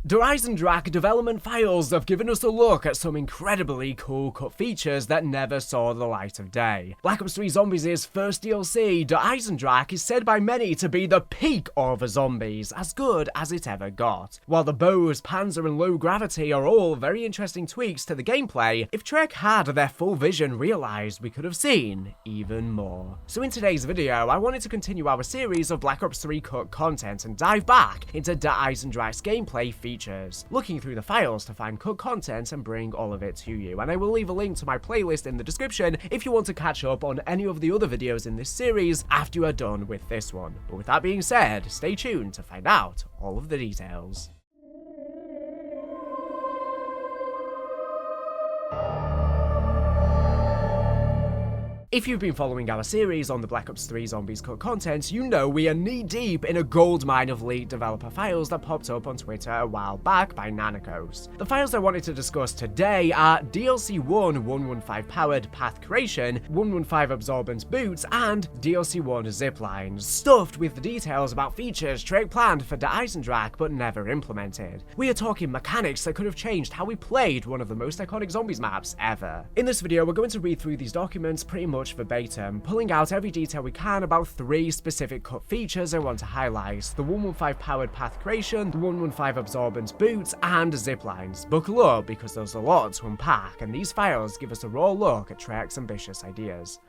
The Eisendrache development files have given us a look at some incredibly cool cut features that never saw the light of day. Black Ops 3 Zombies' first DLC, the Eisendrache, is said by many to be the peak of the zombies, as good as it ever got. While the bows, panzer and low gravity are all very interesting tweaks to the gameplay, if Trek had their full vision realized, we could have seen even more. So in today's video, I wanted to continue our series of Black Ops 3 cut content and dive back into the Eisendrache's gameplay features, looking through the files to find cut content and bring all of it to you. And I will leave a link to my playlist in the description if you want to catch up on any of the other videos in this series after you are done with this one. But with that being said, stay tuned to find out all of the details. If you've been following our series on the Black Ops 3 Zombies cut content, you know we are knee-deep in a goldmine of leaked developer files that popped up on Twitter a while back by Nanacos. The files I wanted to discuss today are DLC 1 115 powered path creation, 115 absorbent boots, and DLC 1 ziplines, stuffed with the details about features Trek planned for the Eisendrache but never implemented. We are talking mechanics that could have changed how we played one of the most iconic zombies maps ever. In this video, we're going to read through these documents pretty much verbatim, pulling out every detail we can about 3 specific cut features I want to highlight: the 115 powered path creation, the 115 absorbent boots, and ziplines. Buckle up, because there's a lot to unpack, and these files give us a raw look at Trek's ambitious ideas.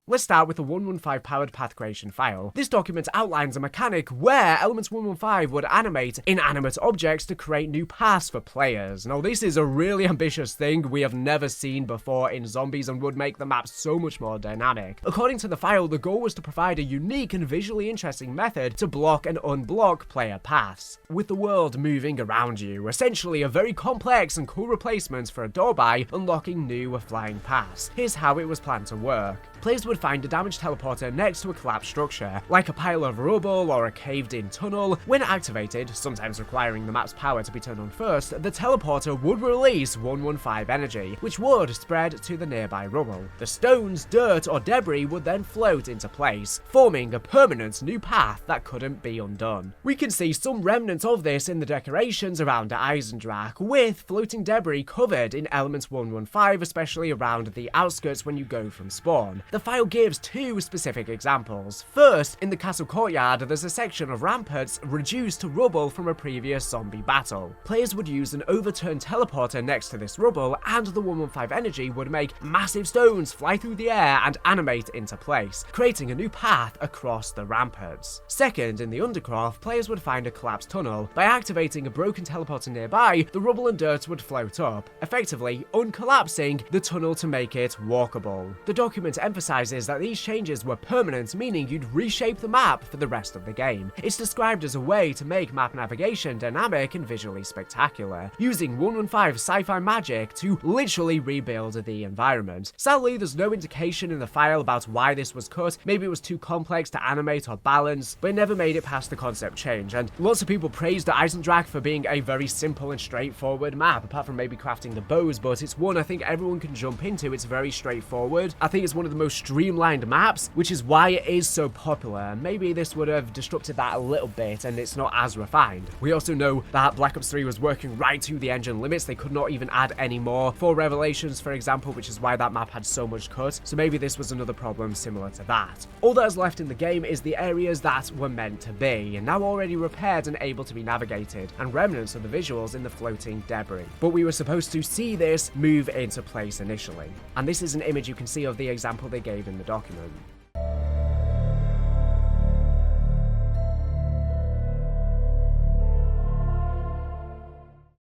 Let's start with the 115 powered path creation file. This document outlines a mechanic where Elements 115 would animate inanimate objects to create new paths for players. Now, this is a really ambitious thing we have never seen before in zombies and would make the map so much more dynamic. According to the file, the goal was to provide a unique and visually interesting method to block and unblock player paths, with the world moving around you. Essentially, a very complex and cool replacement for a door by unlocking new flying paths. Here's how it was planned to work. Players would find a damaged teleporter next to a collapsed structure, like a pile of rubble or a caved-in tunnel. When activated, sometimes requiring the map's power to be turned on first, the teleporter would release 115 energy, which would spread to the nearby rubble. The stones, dirt, or debris would then float into place, forming a permanent new path that couldn't be undone. We can see some remnants of this in the decorations around the Eisendrache, with floating debris covered in Elements 115, especially around the outskirts when you go from spawn. The file gives 2 specific examples. First, in the castle courtyard, there's a section of ramparts reduced to rubble from a previous zombie battle. Players would use an overturned teleporter next to this rubble, and the 115 energy would make massive stones fly through the air and animate into place, creating a new path across the ramparts. Second, in the Undercroft, players would find a collapsed tunnel. By activating a broken teleporter nearby, the rubble and dirt would float up, effectively uncollapsing the tunnel to make it walkable. The document emphasizes that these changes were permanent, meaning you'd reshape the map for the rest of the game. It's described as a way to make map navigation dynamic and visually spectacular, using 115 sci-fi magic to literally rebuild the environment. Sadly, there's no indication in the file about why this was cut. Maybe it was too complex to animate or balance, but it never made it past the concept change. And lots of people praised the Eisendrache for being a very simple and straightforward map, apart from maybe crafting the bows, but it's one I think everyone can jump into. It's very straightforward. I think it's one of the most streamlined maps, which is why it is so popular. Maybe this would have disrupted that a little bit and it's not as refined. We also know that Black Ops 3 was working right to the engine limits. They could not even add any more for Revelations, for example, which is why that map had so much cut. So maybe this was another problem similar to that. All that is left in the game is the areas that were meant to be, and now already repaired and able to be navigated, and remnants of the visuals in the floating debris. But we were supposed to see this move into place initially. And this is an image you can see of the example they gave in the document.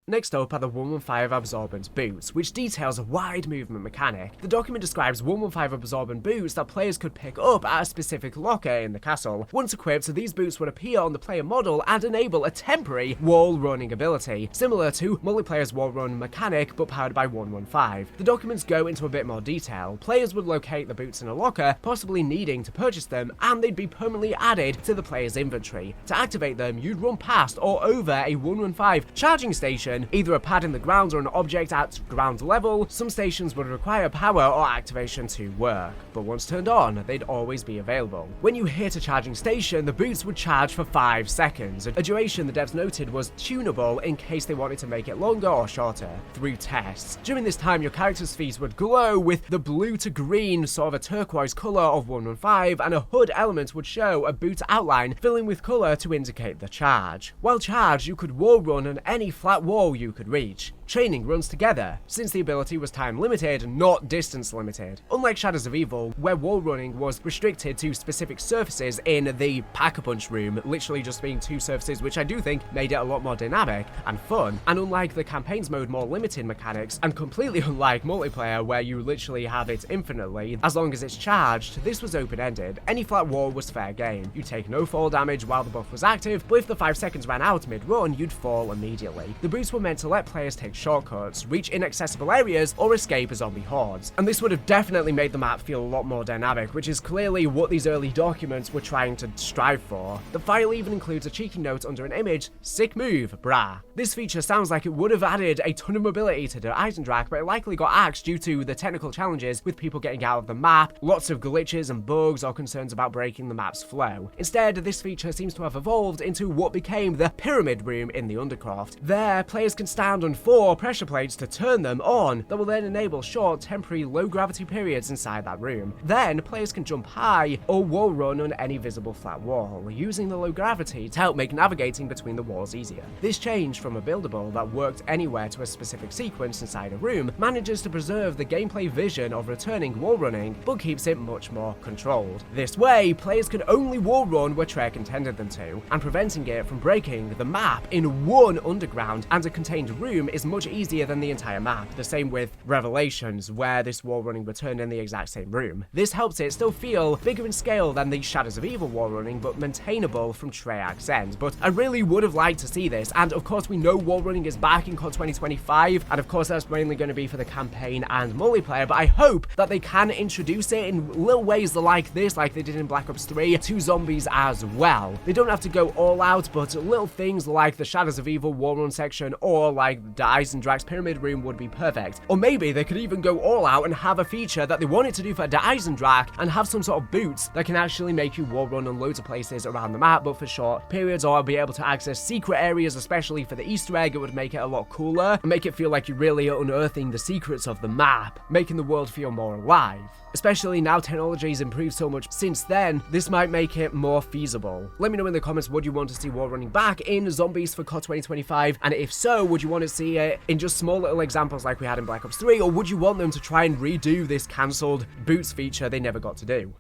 Next up are the 115 Absorbent Boots, which details a wide movement mechanic. The document describes 115 Absorbent Boots that players could pick up at a specific locker in the castle. Once equipped, these boots would appear on the player model and enable a temporary wall running ability, similar to multiplayer's wall run mechanic but powered by 115. The documents go into a bit more detail. Players would locate the boots in a locker, possibly needing to purchase them, and they'd be permanently added to the player's inventory. To activate them, you'd run past or over a 115 charging station station, either a pad in the ground or an object at ground level, some stations would require power or activation to work, but once turned on, they'd always be available. When you hit a charging station, the boots would charge for 5 seconds, a duration the devs noted was tunable in case they wanted to make it longer or shorter through tests. During this time, your character's feet would glow with the blue to green, sort of a turquoise colour of 115, and a hood element would show a boot outline filling with colour to indicate the charge. While charged, you could wall run on any flat wall you could reach. Training runs together, since the ability was time limited, not distance limited. Unlike Shadows of Evil, where wall running was restricted to specific surfaces in the Pack-a-Punch room, literally just being 2 surfaces, which I do think made it a lot more dynamic and fun. And unlike the campaigns mode, more limited mechanics, and completely unlike multiplayer where you literally have it infinitely, as long as it's charged, this was open-ended. Any flat wall was fair game. You take no fall damage while the buff was active, but if the 5 seconds ran out mid-run, you'd fall immediately. The boots were meant to let players take shortcuts, reach inaccessible areas, or escape zombie hordes, and this would have definitely made the map feel a lot more dynamic, which is clearly what these early documents were trying to strive for. The file even includes a cheeky note under an image: "Sick move, brah." This feature sounds like it would have added a ton of mobility to the Eisendrache, but it likely got axed due to the technical challenges with people getting out of the map, lots of glitches and bugs, or concerns about breaking the map's flow. Instead, this feature seems to have evolved into what became the Pyramid Room in the Undercroft. There, players can stand on 4 pressure plates to turn them on that will then enable short, temporary, low-gravity periods inside that room. Then, players can jump high or wall run on any visible flat wall, using the low gravity to help make navigating between the walls easier. This change from a buildable that worked anywhere to a specific sequence inside a room manages to preserve the gameplay vision of returning wall running, but keeps it much more controlled. This way, players can only wall run where Trek intended them to, and preventing it from breaking the map in one underground and a contained room is much easier than the entire map. The same with Revelations, where this wall running returned in the exact same room. This helps it still feel bigger in scale than the Shadows of Evil wall running, but maintainable from Treyarch's end. But I really would have liked to see this, and of course we know wall running is back in COD 2025, and of course that's mainly going to be for the campaign and multiplayer, but I hope that they can introduce it in little ways like this, like they did in Black Ops 3, to zombies as well. They don't have to go all out, but little things like the Shadows of Evil wall run section or like the Eisendrache's Pyramid Room would be perfect. Or maybe they could even go all out and have a feature that they wanted to do for the Eisendrache and have some sort of boots that can actually make you wall run on loads of places around the map, but for short periods, or be able to access secret areas, especially for the Easter egg. It would make it a lot cooler and make it feel like you're really unearthing the secrets of the map, making the world feel more alive. Especially now technology's improved so much since then, this might make it more feasible. Let me know in the comments, would you want to see wall running back in zombies for COD 2025? And if so, would you want to see it in just small little examples like we had in Black Ops 3, or would you want them to try and redo this cancelled boots feature they never got to do?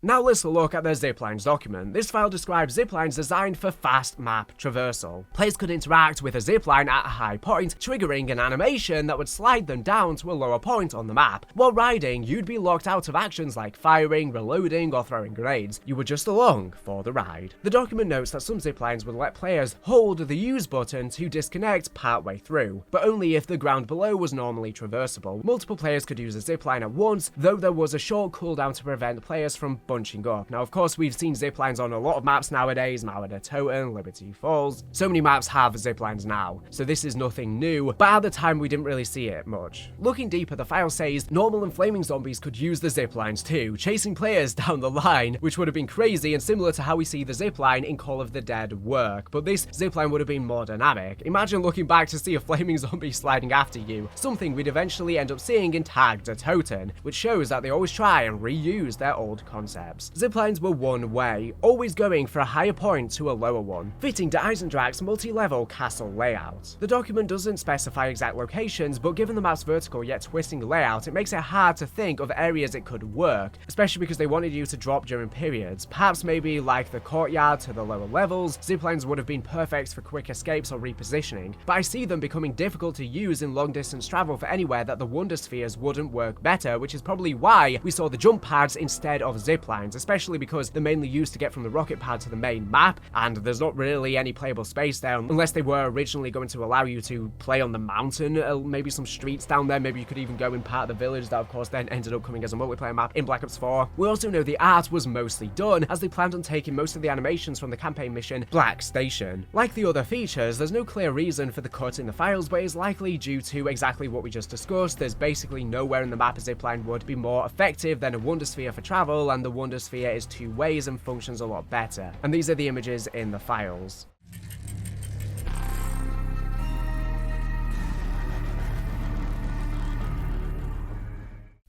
Now let's look at the ziplines document. This file describes ziplines designed for fast map traversal. Players could interact with a zipline at a high point, triggering an animation that would slide them down to a lower point on the map. While riding, you'd be locked out of actions like firing, reloading, or throwing grenades. You were just along for the ride. The document notes that some ziplines would let players hold the use button to disconnect partway through, but only if the ground below was normally traversable. Multiple players could use a zipline at once, though there was a short cooldown to prevent players from bunching up. Now, of course, we've seen ziplines on a lot of maps nowadays, Mauer Toten, Liberty Falls. So many maps have ziplines now, so this is nothing new, but at the time we didn't really see it much. Looking deeper, the file says normal and flaming zombies could use the ziplines too, chasing players down the line, which would have been crazy and similar to how we see the zipline in Call of the Dead work, but this zipline would have been more dynamic. Imagine looking back to see a flaming zombie sliding after you, something we'd eventually end up seeing in Tagged Toten, which shows that they always try and reuse their old concepts. Ziplines were one way, always going for a higher point to a lower one, fitting to Eisendrache's multi-level castle layout. The document doesn't specify exact locations, but given the map's vertical yet twisting layout, it makes it hard to think of areas it could work, especially because they wanted you to drop during periods. Perhaps maybe like the courtyard to the lower levels, ziplines would have been perfect for quick escapes or repositioning, but I see them becoming difficult to use in long distance travel for anywhere that the Wonder Spheres wouldn't work better, which is probably why we saw the jump pads instead of ziplines. ziplines, especially because they're mainly used to get from the rocket pad to the main map, and there's not really any playable space there, unless they were originally going to allow you to play on the mountain, maybe some streets down there, maybe you could even go in part of the village that of course then ended up coming as a multiplayer map in Black Ops 4. We also know the art was mostly done, as they planned on taking most of the animations from the campaign mission Black Station. Like the other features, there's no clear reason for the cut in the files, but it's likely due to exactly what we just discussed. There's basically nowhere in the map a zipline would be more effective than a Wonder Sphere for travel, and the Wonder Sphere is two ways and functions a lot better. And these are the images in the files.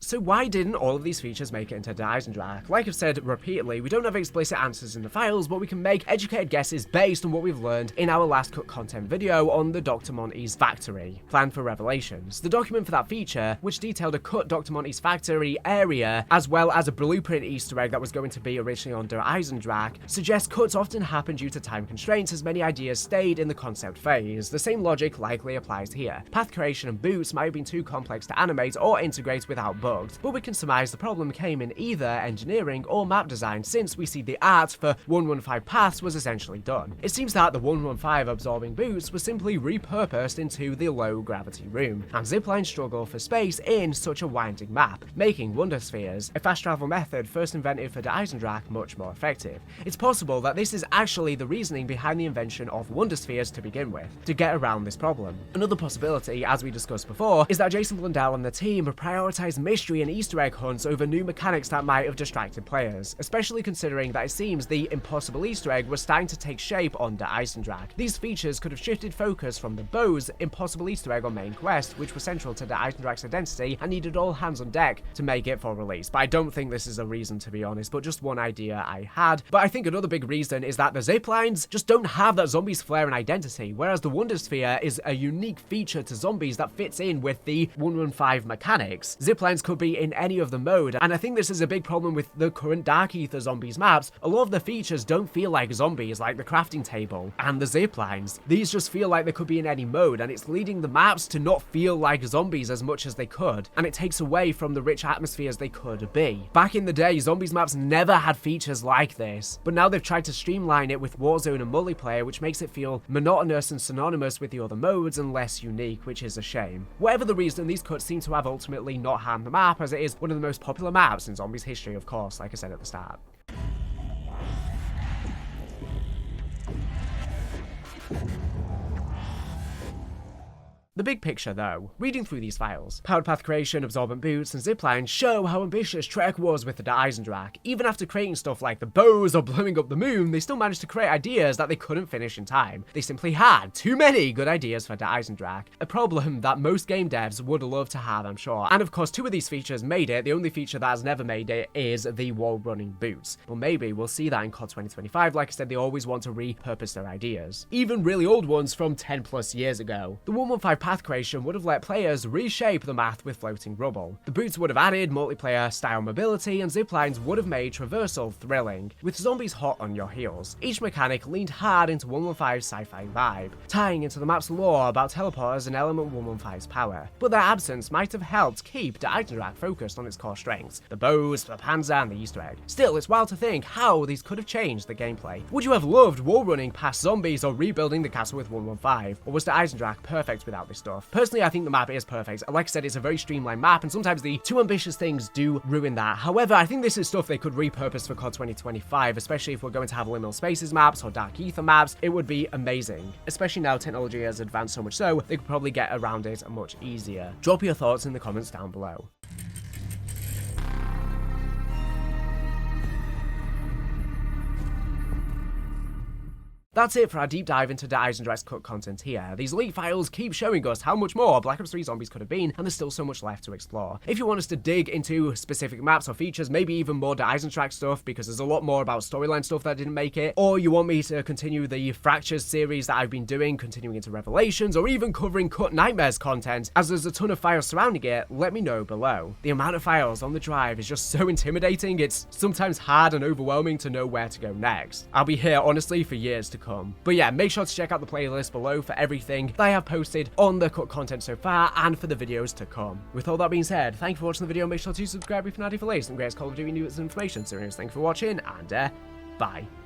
So why didn't all of these features make it into the Eisendrache? Like I've said repeatedly, we don't have explicit answers in the files, but we can make educated guesses based on what we've learned in our last cut content video on the Dr. Monty's factory, planned for revelations. The document for that feature, which detailed a cut Dr. Monty's factory area, as well as a blueprint Easter egg that was going to be originally on Der Eisendrache, suggests cuts often happen due to time constraints, as many ideas stayed in the concept phase. The same logic likely applies here. Path creation and boots might have been too complex to animate or integrate without bugs, but we can surmise the problem came in either engineering or map design, since we see the art for 115 paths was essentially done. It seems that the 115 Absorbent Boots was simply repurposed into the low gravity room, and ziplines struggle for space in such a winding map, making Wonder Spheres, a fast travel method first invented for the Eisendrache, much more effective. It's possible that this is actually the reasoning behind the invention of Wonder Spheres to begin with, to get around this problem. Another possibility, as we discussed before, is that Jason Blundell and the team prioritized mystery and Easter egg hunts over new mechanics that might have distracted players, especially considering that it seems the impossible Easter egg was starting to take shape on the Eisendrache. These features could have shifted focus from the Bose impossible Easter egg on main quest, which was central to the Eisendrache's identity and needed all hands on deck to make it for release. But I don't think this is a reason, to be honest, but just one idea I had. But I think another big reason is that the ziplines just don't have that zombies flair and identity, whereas the Wonder Sphere is a unique feature to zombies that fits in with the 115 mechanics. Ziplines could be in any of the mode, and I think this is a big problem with the current Dark Ether Zombies maps. A lot of the features don't feel like zombies, like the crafting table and the ziplines. These just feel like they could be in any mode, and it's leading the maps to not feel like zombies as much as they could, and it takes away from the rich atmospheres they could be. Back in the day, zombies maps never had features like this, but now they've tried to streamline it with Warzone and multiplayer, which makes it feel monotonous and synonymous with the other modes and less unique, which is a shame. Whatever the reason, these cuts seem to have ultimately not harmed the map, as it is one of the most popular maps in Zombies history, of course, like I said at the start. The big picture, though, reading through these files, powered path creation, absorbent boots, and ziplines show how ambitious Trek was with the Eisendrache. Even after creating stuff like the bows or blowing up the moon, they still managed to create ideas that they couldn't finish in time. They simply had too many good ideas for the Eisendrache, a problem that most game devs would love to have, I'm sure. And of course, two of these features made it. The only feature that has never made it is the wall running boots. But maybe we'll see that in COD 2025. Like I said, they always want to repurpose their ideas, even really old ones from 10 plus years ago. The 115 path creation would have let players reshape the map with floating rubble. The boots would have added multiplayer style mobility, and ziplines would have made traversal thrilling, with zombies hot on your heels. Each mechanic leaned hard into 115's sci-fi vibe, tying into the map's lore about teleporters and Element 115's power. But their absence might have helped keep the Eisendrache focused on its core strengths, the bows, the panzer, and the Easter egg. Still, it's wild to think how these could have changed the gameplay. Would you have loved wall running past zombies or rebuilding the castle with 115, or was the Eisendrache perfect without this stuff? Personally, I think the map is perfect. Like I said, it's a very streamlined map, and sometimes the too ambitious things do ruin that. However, I think this is stuff they could repurpose for COD 2025, especially if we're going to have Liminal Spaces maps or Dark Ether maps. It would be amazing. Especially now technology has advanced so much so, they could probably get around it much easier. Drop your thoughts in the comments down below. That's it for our deep dive into the Eisendrache's cut content here. These leak files keep showing us how much more Black Ops 3 Zombies could have been, and there's still so much left to explore. If you want us to dig into specific maps or features, maybe even more the Eisendrache stuff, because there's a lot more about storyline stuff that didn't make it, or you want me to continue the Fractures series that I've been doing, continuing into Revelations, or even covering Cut Nightmares content, as there's a ton of files surrounding it, let me know below. The amount of files on the drive is just so intimidating, it's sometimes hard and overwhelming to know where to go next. I'll be here, honestly, for years to come. come. But yeah, make sure to check out the playlist below for everything that I have posted on the cut content so far and for the videos to come. With all that being said, thank you for watching the video. Make sure to subscribe if you're not for latest and greatest Call of Duty news and information. So anyways, thank you for watching, and bye.